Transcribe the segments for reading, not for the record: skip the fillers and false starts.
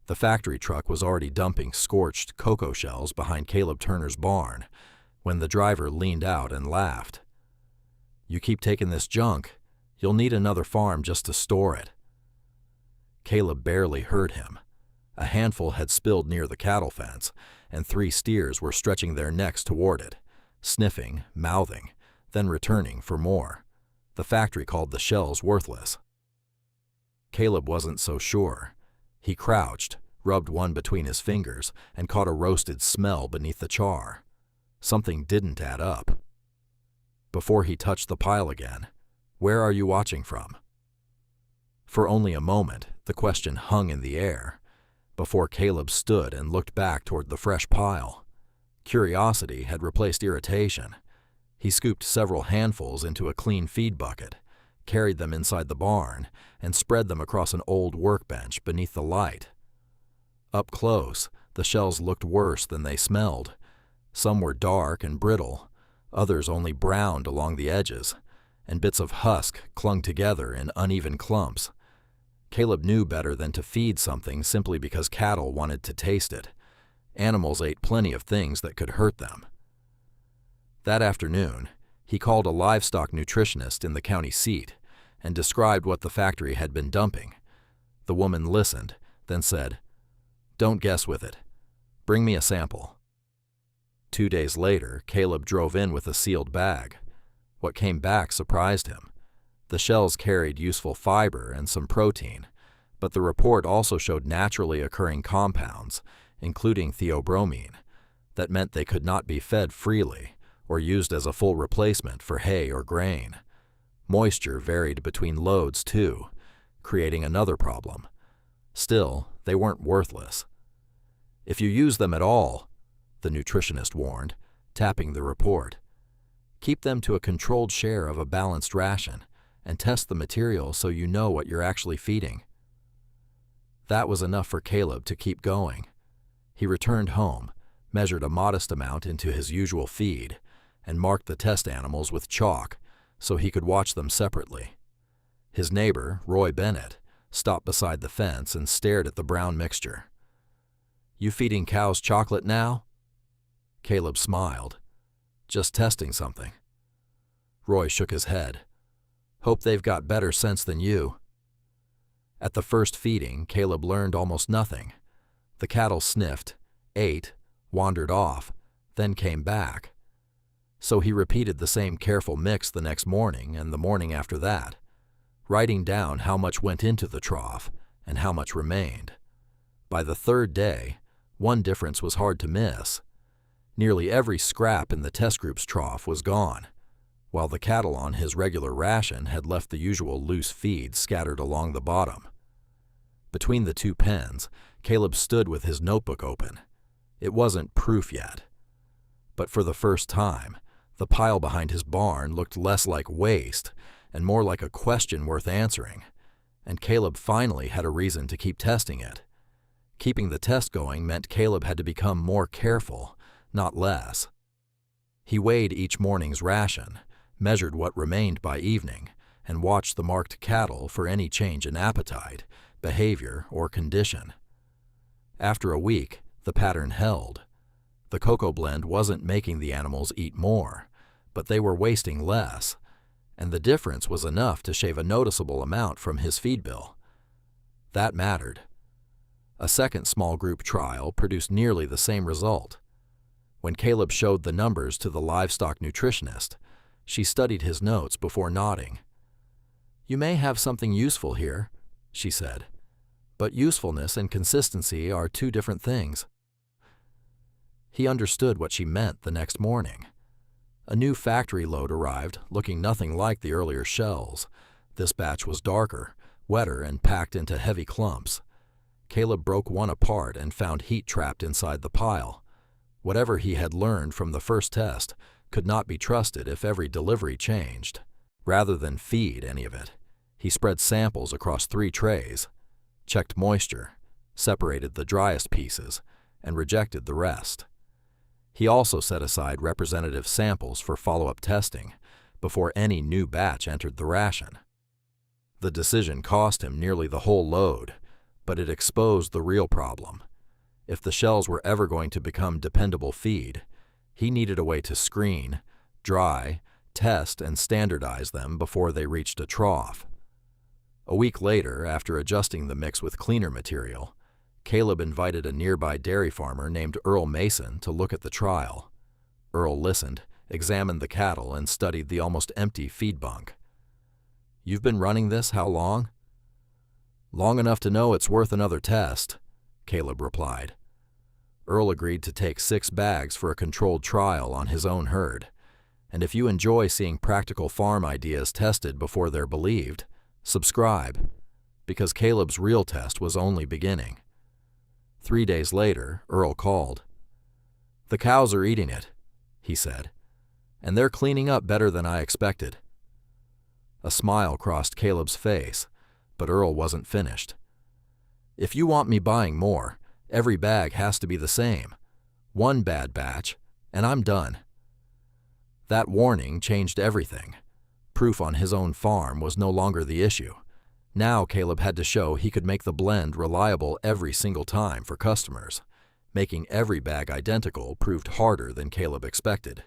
The factory truck was already dumping scorched cocoa shells behind Caleb Turner's barn when the driver leaned out and laughed. "You keep taking this junk, you'll need another farm just to store it." Caleb barely heard him. A handful had spilled near the cattle fence, and 3 steers were stretching their necks toward it, sniffing, mouthing, then returning for more. The factory called the shells worthless. Caleb wasn't so sure. He crouched, rubbed one between his fingers, and caught a roasted smell beneath the char. Something didn't add up. Before he touched the pile again, "Where are you watching from?" For only a moment, the question hung in the air, before Caleb stood and looked back toward the fresh pile. Curiosity had replaced irritation. He scooped several handfuls into a clean feed bucket, carried them inside the barn, and spread them across an old workbench beneath the light. Up close, the shells looked worse than they smelled. Some were dark and brittle, others only browned along the edges, and bits of husk clung together in uneven clumps. Caleb knew better than to feed something simply because cattle wanted to taste it. Animals ate plenty of things that could hurt them. That afternoon, he called a livestock nutritionist in the county seat and described what the factory had been dumping. The woman listened, then said, "Don't guess with it. Bring me a sample." 2 days later, Caleb drove in with a sealed bag. What came back surprised him. The shells carried useful fiber and some protein, but the report also showed naturally occurring compounds, including theobromine, that meant they could not be fed freely or used as a full replacement for hay or grain. Moisture varied between loads too, creating another problem. Still, they weren't worthless. "If you use them at all," the nutritionist warned, tapping the report, "keep them to a controlled share of a balanced ration and test the material so you know what you're actually feeding." That was enough for Caleb to keep going. He returned home, measured a modest amount into his usual feed, and marked the test animals with chalk so he could watch them separately. His neighbor, Roy Bennett, stopped beside the fence and stared at the brown mixture. "You feeding cows chocolate now?" Caleb smiled. "Just testing something." Roy shook his head. "Hope they've got better sense than you." At the first feeding, Caleb learned almost nothing. The cattle sniffed, ate, wandered off, then came back. So he repeated the same careful mix the next morning and the morning after that, writing down how much went into the trough and how much remained. By the 3rd day, one difference was hard to miss. Nearly every scrap in the test group's trough was gone, while the cattle on his regular ration had left the usual loose feed scattered along the bottom. Between the 2 pens, Caleb stood with his notebook open. It wasn't proof yet. But for the first time, the pile behind his barn looked less like waste and more like a question worth answering, and Caleb finally had a reason to keep testing it. Keeping the test going meant Caleb had to become more careful, not less. He weighed each morning's ration, measured what remained by evening, and watched the marked cattle for any change in appetite, behavior, or condition. After a week, the pattern held. The cocoa blend wasn't making the animals eat more, but they were wasting less, and the difference was enough to shave a noticeable amount from his feed bill. That mattered. A second small group trial produced nearly the same result. When Caleb showed the numbers to the livestock nutritionist, she studied his notes before nodding. "You may have something useful here," she said, "but usefulness and consistency are 2 different things." He understood what she meant the next morning. A new factory load arrived, looking nothing like the earlier shells. This batch was darker, wetter, and packed into heavy clumps. Caleb broke one apart and found heat trapped inside the pile. Whatever he had learned from the first test could not be trusted if every delivery changed. Rather than feed any of it, he spread samples across 3 trays, checked moisture, separated the driest pieces, and rejected the rest. He also set aside representative samples for follow-up testing before any new batch entered the ration. The decision cost him nearly the whole load, but it exposed the real problem. If the shells were ever going to become dependable feed, he needed a way to screen, dry, test, and standardize them before they reached a trough. A week later, after adjusting the mix with cleaner material, Caleb invited a nearby dairy farmer named Earl Mason to look at the trial. Earl listened, examined the cattle, and studied the almost empty feed bunk. "You've been running this how long?" "Long enough to know it's worth another test," Caleb replied. Earl agreed to take 6 bags for a controlled trial on his own herd. And if you enjoy seeing practical farm ideas tested before they're believed, subscribe, because Caleb's real test was only beginning. 3 days later, Earl called. "The cows are eating it," he said, "and they're cleaning up better than I expected." A smile crossed Caleb's face, but Earl wasn't finished. "If you want me buying more, every bag has to be the same. One bad batch, and I'm done." That warning changed everything. Proof on his own farm was no longer the issue. Now Caleb had to show he could make the blend reliable every single time for customers. Making every bag identical proved harder than Caleb expected.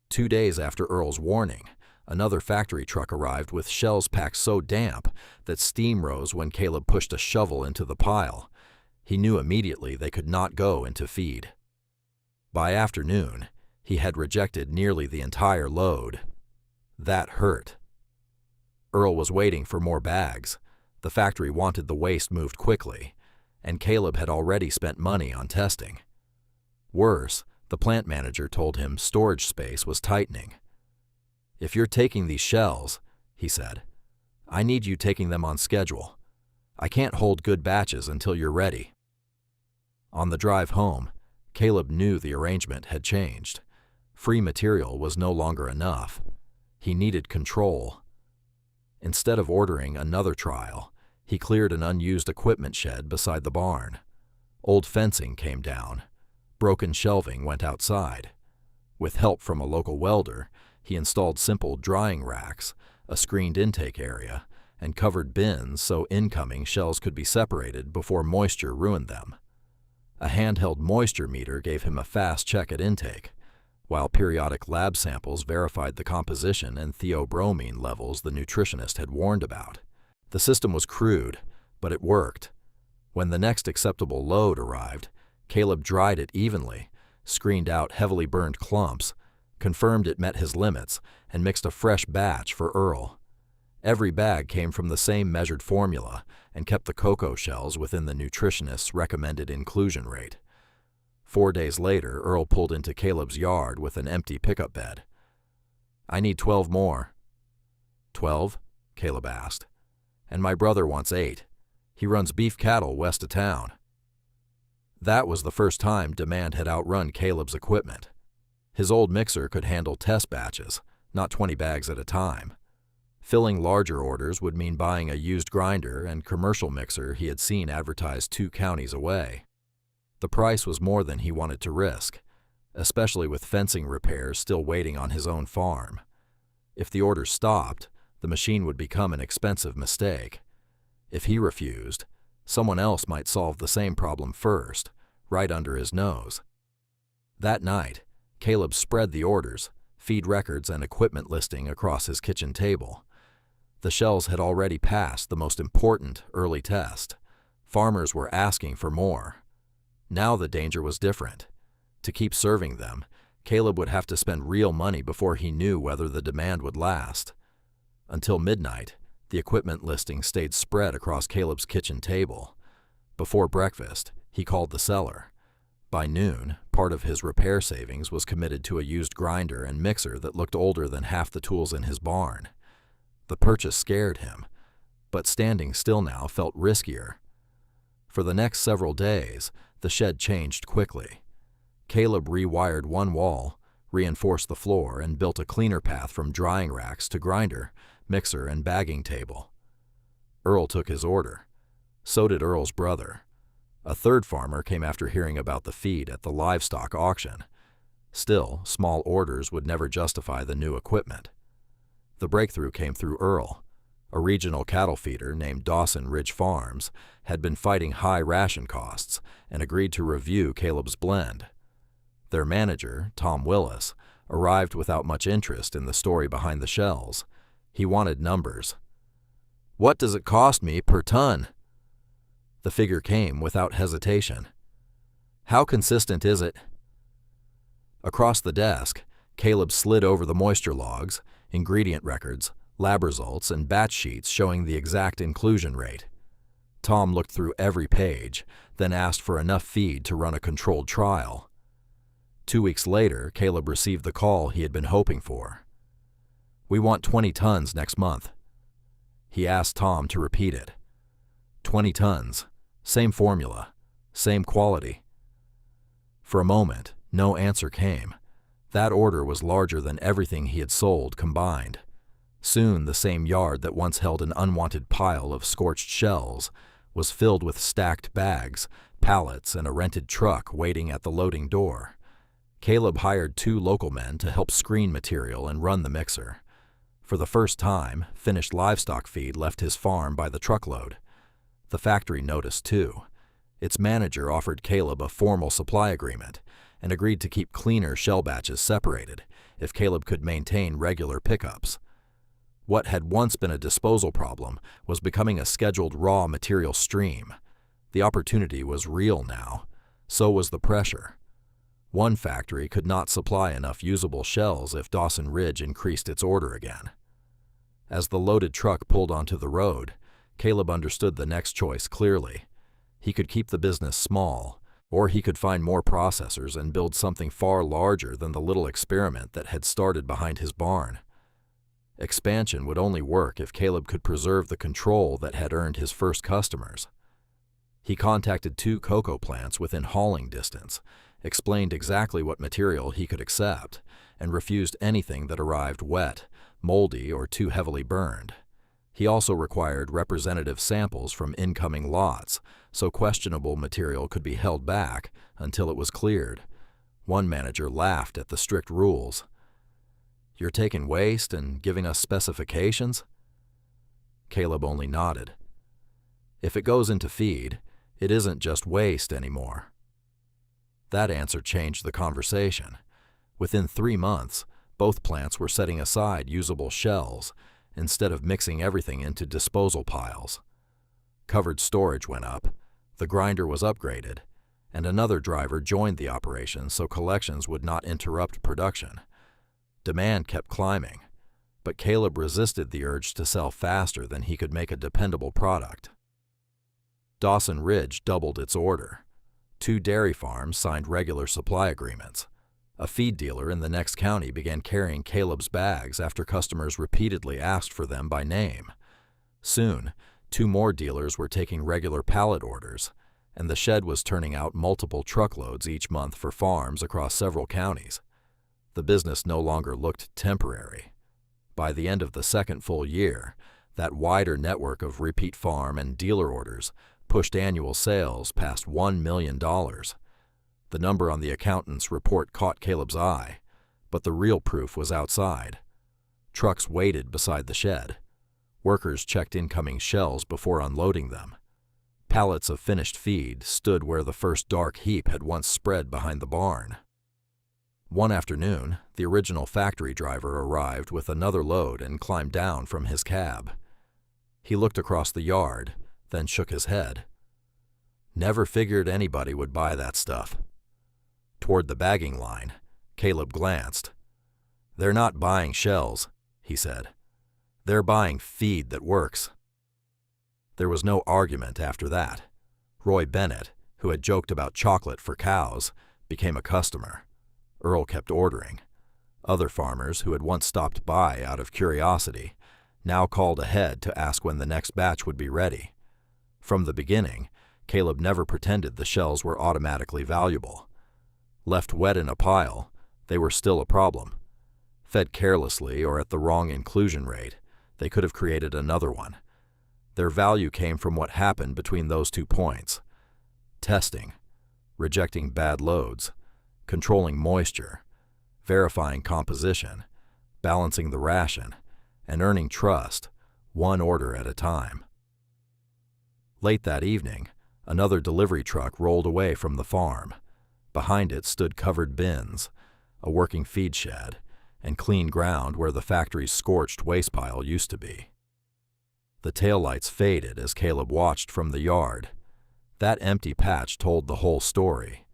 2 days after Earl's warning, another factory truck arrived with shells packed so damp that steam rose when Caleb pushed a shovel into the pile. He knew immediately they could not go into feed. By afternoon, he had rejected nearly the entire load. That hurt. Earl was waiting for more bags. The factory wanted the waste moved quickly, and Caleb had already spent money on testing. Worse, the plant manager told him storage space was tightening. "If you're taking these shells," he said, "I need you taking them on schedule. I can't hold good batches until you're ready." On the drive home, Caleb knew the arrangement had changed. Free material was no longer enough. He needed control. Instead of ordering another trial, he cleared an unused equipment shed beside the barn. Old fencing came down. Broken shelving went outside. With help from a local welder, he installed simple drying racks, a screened intake area, and covered bins so incoming shells could be separated before moisture ruined them. A handheld moisture meter gave him a fast check at intake, while periodic lab samples verified the composition and theobromine levels the nutritionist had warned about. The system was crude, but it worked. When the next acceptable load arrived, Caleb dried it evenly, screened out heavily burned clumps, confirmed it met his limits, and mixed a fresh batch for Earl. Every bag came from the same measured formula and kept the cocoa shells within the nutritionist's recommended inclusion rate. 4 days later, Earl pulled into Caleb's yard with an empty pickup bed. "I need 12 more." "12?" Caleb asked. "And my brother wants 8. He runs beef cattle west of town." That was the first time demand had outrun Caleb's equipment. His old mixer could handle test batches, not 20 bags at a time. Filling larger orders would mean buying a used grinder and commercial mixer he had seen advertised 2 counties away. The price was more than he wanted to risk, especially with fencing repairs still waiting on his own farm. If the order stopped, the machine would become an expensive mistake. If he refused, someone else might solve the same problem first, right under his nose. That night, Caleb spread the orders, feed records, and equipment listing across his kitchen table. The shells had already passed the most important early test. Farmers were asking for more. Now the danger was different. To keep serving them, Caleb would have to spend real money before he knew whether the demand would last. Until midnight, the equipment listing stayed spread across Caleb's kitchen table. Before breakfast, he called the seller. By noon, part of his repair savings was committed to a used grinder and mixer that looked older than half the tools in his barn. The purchase scared him, but standing still now felt riskier. For the next several days, the shed changed quickly. Caleb rewired one wall, reinforced the floor, and built a cleaner path from drying racks to grinder, mixer, and bagging table. Earl took his order. So did Earl's brother. A third farmer came after hearing about the feed at the livestock auction. Still, small orders would never justify the new equipment. The breakthrough came through Earl. A regional cattle feeder named Dawson Ridge Farms had been fighting high ration costs and agreed to review Caleb's blend. Their manager, Tom Willis, arrived without much interest in the story behind the shells. He wanted numbers. "What does it cost me per ton?" The figure came without hesitation. "How consistent is it?" Across the desk, Caleb slid over the moisture logs, ingredient records, lab results, and batch sheets showing the exact inclusion rate. Tom looked through every page, then asked for enough feed to run a controlled trial. 2 weeks later, Caleb received the call he had been hoping for. "We want 20 tons next month." He asked Tom to repeat it. 20 tons, same formula, same quality. For a moment, no answer came. That order was larger than everything he had sold combined. Soon, the same yard that once held an unwanted pile of scorched shells was filled with stacked bags, pallets, and a rented truck waiting at the loading door. Caleb hired 2 local men to help screen material and run the mixer. For the first time, finished livestock feed left his farm by the truckload. The factory noticed too. Its manager offered Caleb a formal supply agreement and agreed to keep cleaner shell batches separated if Caleb could maintain regular pickups. What had once been a disposal problem was becoming a scheduled raw material stream. The opportunity was real now. So was the pressure. One factory could not supply enough usable shells if Dawson Ridge increased its order again. As the loaded truck pulled onto the road, Caleb understood the next choice clearly. He could keep the business small, or he could find more processors and build something far larger than the little experiment that had started behind his barn. Expansion would only work if Caleb could preserve the control that had earned his first customers. He contacted 2 cocoa plants within hauling distance, explained exactly what material he could accept, and refused anything that arrived wet, moldy, or too heavily burned. He also required representative samples from incoming lots, so questionable material could be held back until it was cleared. One manager laughed at the strict rules. "You're taking waste and giving us specifications?" Caleb only nodded. "If it goes into feed, it isn't just waste anymore." That answer changed the conversation. Within 3 months, both plants were setting aside usable shells instead of mixing everything into disposal piles. Covered storage went up, the grinder was upgraded, and another driver joined the operation so collections would not interrupt production. Demand kept climbing, but Caleb resisted the urge to sell faster than he could make a dependable product. Dawson Ridge doubled its order. 2 dairy farms signed regular supply agreements. A feed dealer in the next county began carrying Caleb's bags after customers repeatedly asked for them by name. Soon, 2 more dealers were taking regular pallet orders, and the shed was turning out multiple truckloads each month for farms across several counties. The business no longer looked temporary. By the end of the second full year, that wider network of repeat farm and dealer orders pushed annual sales past $1 million. The number on the accountant's report caught Caleb's eye, but the real proof was outside. Trucks waited beside the shed. Workers checked incoming shells before unloading them. Pallets of finished feed stood where the first dark heap had once spread behind the barn. One afternoon, the original factory driver arrived with another load and climbed down from his cab. He looked across the yard, then shook his head. "Never figured anybody would buy that stuff." Toward the bagging line, Caleb glanced. "They're not buying shells," he said. "They're buying feed that works." There was no argument after that. Roy Bennett, who had joked about chocolate for cows, became a customer. Earl kept ordering. Other farmers who had once stopped by out of curiosity now called ahead to ask when the next batch would be ready. From the beginning, Caleb never pretended the shells were automatically valuable. Left wet in a pile, they were still a problem. Fed carelessly or at the wrong inclusion rate, they could have created another one. Their value came from what happened between those 2 points: testing, rejecting bad loads, controlling moisture, verifying composition, balancing the ration, and earning trust, one order at a time. Late that evening, another delivery truck rolled away from the farm. Behind it stood covered bins, a working feed shed, and clean ground where the factory's scorched waste pile used to be. The taillights faded as Caleb watched from the yard. That empty patch told the whole story.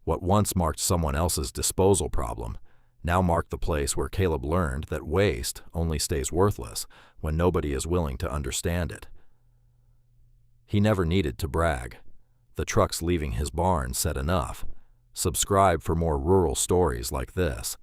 What once marked someone else's disposal problem now marked the place where Caleb learned that waste only stays worthless when nobody is willing to understand it. He never needed to brag. The trucks leaving his barn said enough. Subscribe for more rural stories like this.